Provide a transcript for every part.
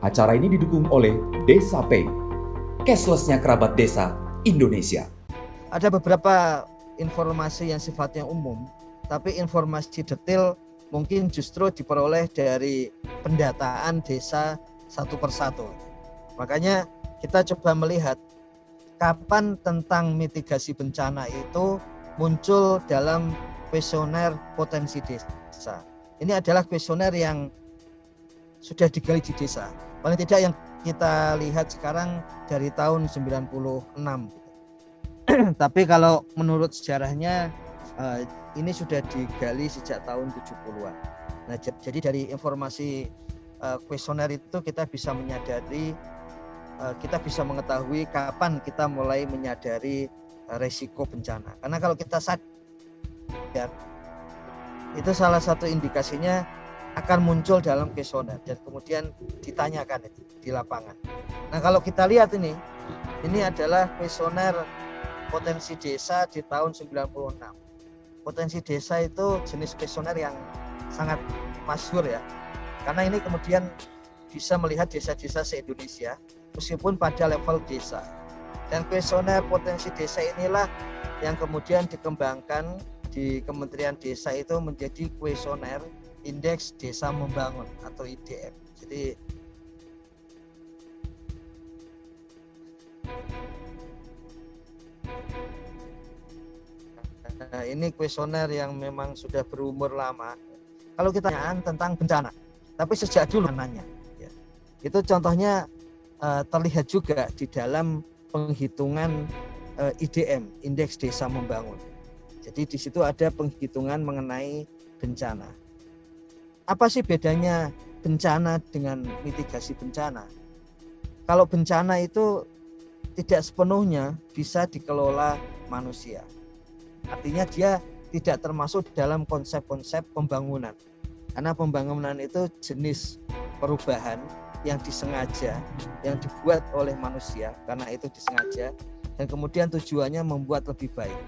Acara ini didukung oleh Desa Pay, cashless-nya kerabat desa Indonesia. Ada beberapa informasi yang sifatnya umum, tapi informasi detail mungkin justru diperoleh dari pendataan desa satu persatu. Makanya kita coba melihat kapan tentang mitigasi bencana itu muncul dalam kuesioner potensi desa. Ini adalah kuesioner yang sudah digali di desa. Paling tidak yang kita lihat sekarang dari tahun 96. Tapi kalau menurut sejarahnya ini sudah digali sejak tahun 70-an. Nah, jadi dari informasi kuesioner itu kita bisa menyadari, kita bisa mengetahui kapan kita mulai menyadari resiko bencana. Karena kalau kita sadar, itu salah satu indikasinya akan muncul dalam kuesioner dan kemudian ditanyakan itu di lapangan. Nah, kalau kita lihat ini adalah kuesioner potensi desa di tahun 96. Potensi desa itu jenis kuesioner yang sangat masyhur ya. Karena ini kemudian bisa melihat desa-desa se-Indonesia meskipun pada level desa. Dan kuesioner potensi desa inilah yang kemudian dikembangkan di Kementerian Desa itu menjadi kuesioner Indeks Desa Membangun atau IDM. Jadi ini kuesioner yang memang sudah berumur lama. Kalau kita tanya tentang bencana, tapi sejak dulu nanya, ya. Itu contohnya terlihat juga di dalam penghitungan IDM, Indeks Desa Membangun. Jadi di situ ada penghitungan mengenai bencana. Apa sih bedanya bencana dengan mitigasi bencana? Kalau bencana itu tidak sepenuhnya bisa dikelola manusia. Artinya dia tidak termasuk dalam konsep-konsep pembangunan. Karena pembangunan itu jenis perubahan yang disengaja, yang dibuat oleh manusia, karena itu disengaja, dan kemudian tujuannya membuat lebih baik.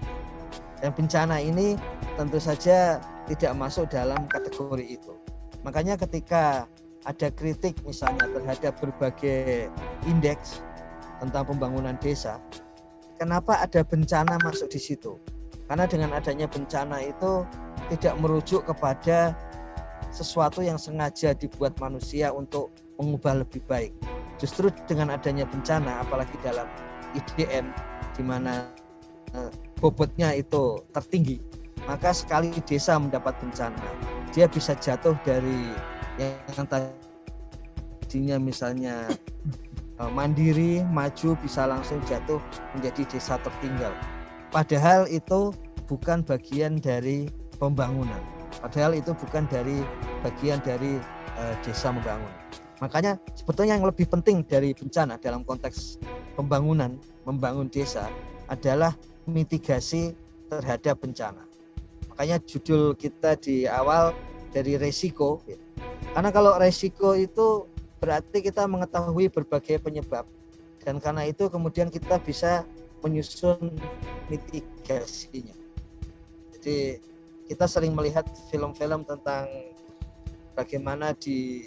Dan bencana ini tentu saja tidak masuk dalam kategori itu. Makanya ketika ada kritik misalnya terhadap berbagai indeks tentang pembangunan desa, kenapa ada bencana masuk di situ? Karena dengan adanya bencana itu tidak merujuk kepada sesuatu yang sengaja dibuat manusia untuk mengubah lebih baik. Justru dengan adanya bencana, apalagi dalam IDM di mana bobotnya itu tertinggi, maka sekali desa mendapat bencana, dia bisa jatuh dari yang tadinya misalnya mandiri, maju, bisa langsung jatuh menjadi desa tertinggal. Padahal itu bukan bagian dari pembangunan. Padahal itu bukan dari bagian dari desa membangun. Makanya sebetulnya yang lebih penting dari bencana dalam konteks pembangunan, membangun desa adalah mitigasi terhadap bencana. Makanya judul kita di awal dari resiko. Karena kalau resiko itu berarti kita mengetahui berbagai penyebab. Dan karena itu kemudian kita bisa menyusun mitigasinya. Jadi kita sering melihat film-film tentang bagaimana di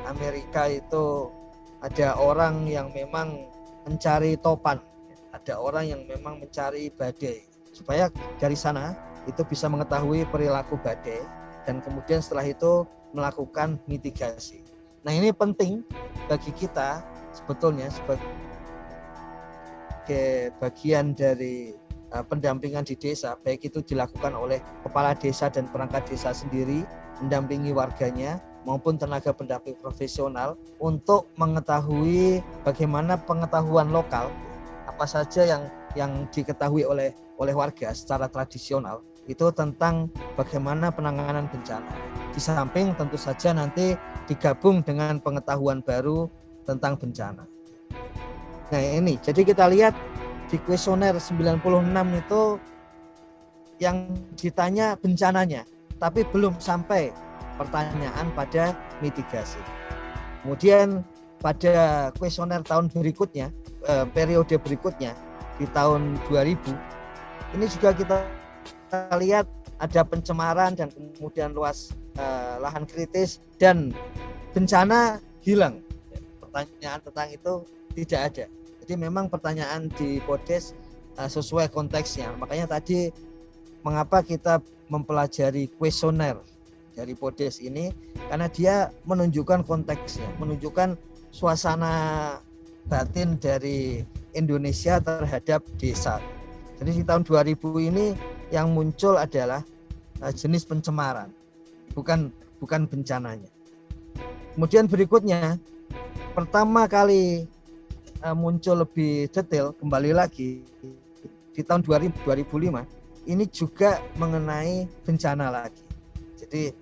Amerika itu ada orang yang memang mencari topan, ada orang yang memang mencari badai, supaya dari sana itu bisa mengetahui perilaku badai dan kemudian setelah itu melakukan mitigasi. Nah, ini penting bagi kita sebetulnya sebagai bagian dari pendampingan di desa, baik itu dilakukan oleh kepala desa dan perangkat desa sendiri mendampingi warganya maupun tenaga pendamping profesional untuk mengetahui bagaimana pengetahuan lokal apa saja yang diketahui oleh warga secara tradisional itu tentang bagaimana penanganan bencana. Di samping tentu saja nanti digabung dengan pengetahuan baru tentang bencana. Nah, ini jadi kita lihat di kuesioner 96 itu yang ditanya bencananya, tapi belum sampai pertanyaan pada mitigasi. Kemudian pada kuesioner tahun berikutnya, periode berikutnya di tahun 2000, ini juga kita lihat ada pencemaran dan kemudian luas lahan kritis dan bencana hilang. pertanyaan tentang itu tidak ada. Jadi memang pertanyaan di Podes sesuai konteksnya. Makanya tadi mengapa kita mempelajari kuesioner dari Podes ini, karena dia menunjukkan konteksnya, menunjukkan suasana batin dari Indonesia terhadap desa. Jadi di tahun 2000 ini yang muncul adalah jenis pencemaran, bukan bencananya. Kemudian berikutnya, pertama kali muncul lebih detail kembali lagi di tahun 2005, ini juga mengenai bencana lagi. Jadi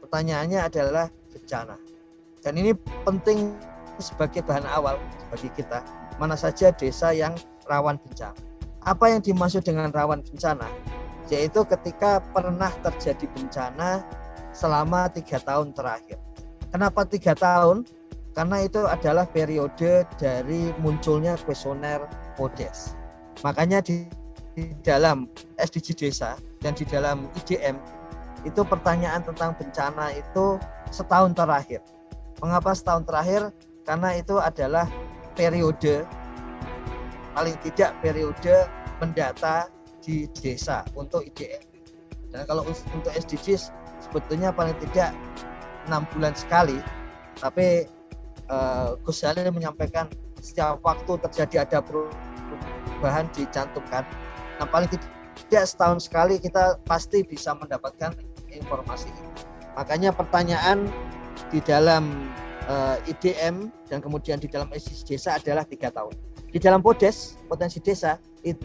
pertanyaannya adalah bencana. Dan ini penting sebagai bahan awal bagi kita, mana saja desa yang rawan bencana. Apa yang dimaksud dengan rawan bencana? Yaitu ketika pernah terjadi bencana selama 3 tahun terakhir. Kenapa 3 tahun? Karena itu adalah periode dari munculnya kuesioner Podes. Makanya di dalam SDG desa dan di dalam IDM itu pertanyaan tentang bencana itu setahun terakhir. Mengapa setahun terakhir? Karena itu adalah periode, paling tidak periode mendata di desa untuk IDM. Dan kalau untuk SDGs sebetulnya paling tidak 6 bulan sekali, tapi Gus Jalil menyampaikan setiap waktu terjadi ada perubahan dicantumkan. Nah, paling tidak setahun sekali kita pasti bisa mendapatkan informasi ini. Makanya pertanyaan di dalam IDM dan kemudian di dalam SDG desa adalah 3 tahun. Di dalam Podes potensi desa 3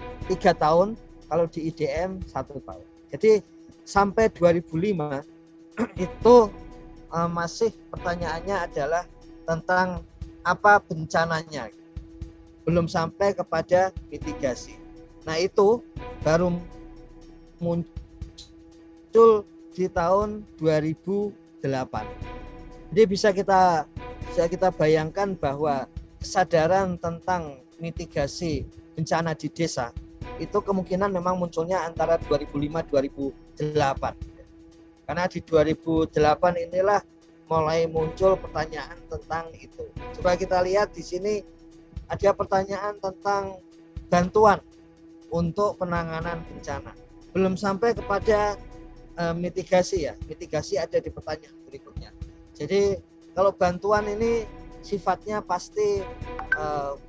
tahun, kalau di IDM 1 tahun. Jadi sampai 2005 itu masih pertanyaannya adalah tentang apa bencananya, belum sampai kepada mitigasi. Nah, itu baru muncul di tahun 2008. Jadi bisa kita bayangkan bahwa kesadaran tentang mitigasi bencana di desa itu kemungkinan memang munculnya antara 2005-2008. Karena di 2008 inilah mulai muncul pertanyaan tentang itu. Coba kita lihat di sini ada pertanyaan tentang bantuan untuk penanganan bencana. Belum sampai kepada mitigasi ya. Mitigasi ada di pertanyaan berikutnya. Jadi kalau bantuan ini sifatnya pasti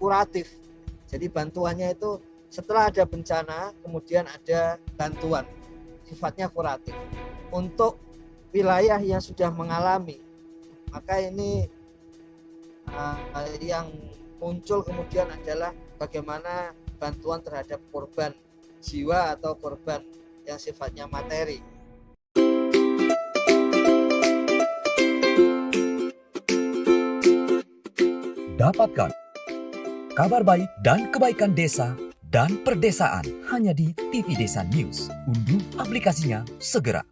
kuratif. Jadi bantuannya itu setelah ada bencana kemudian ada bantuan, sifatnya kuratif. Untuk wilayah yang sudah mengalami, maka ini yang muncul kemudian adalah bagaimana bantuan terhadap korban jiwa atau korban yang sifatnya materi. Dapatkan kabar baik dan kebaikan desa dan perdesaan hanya di TV Desa News. Unduh aplikasinya segera.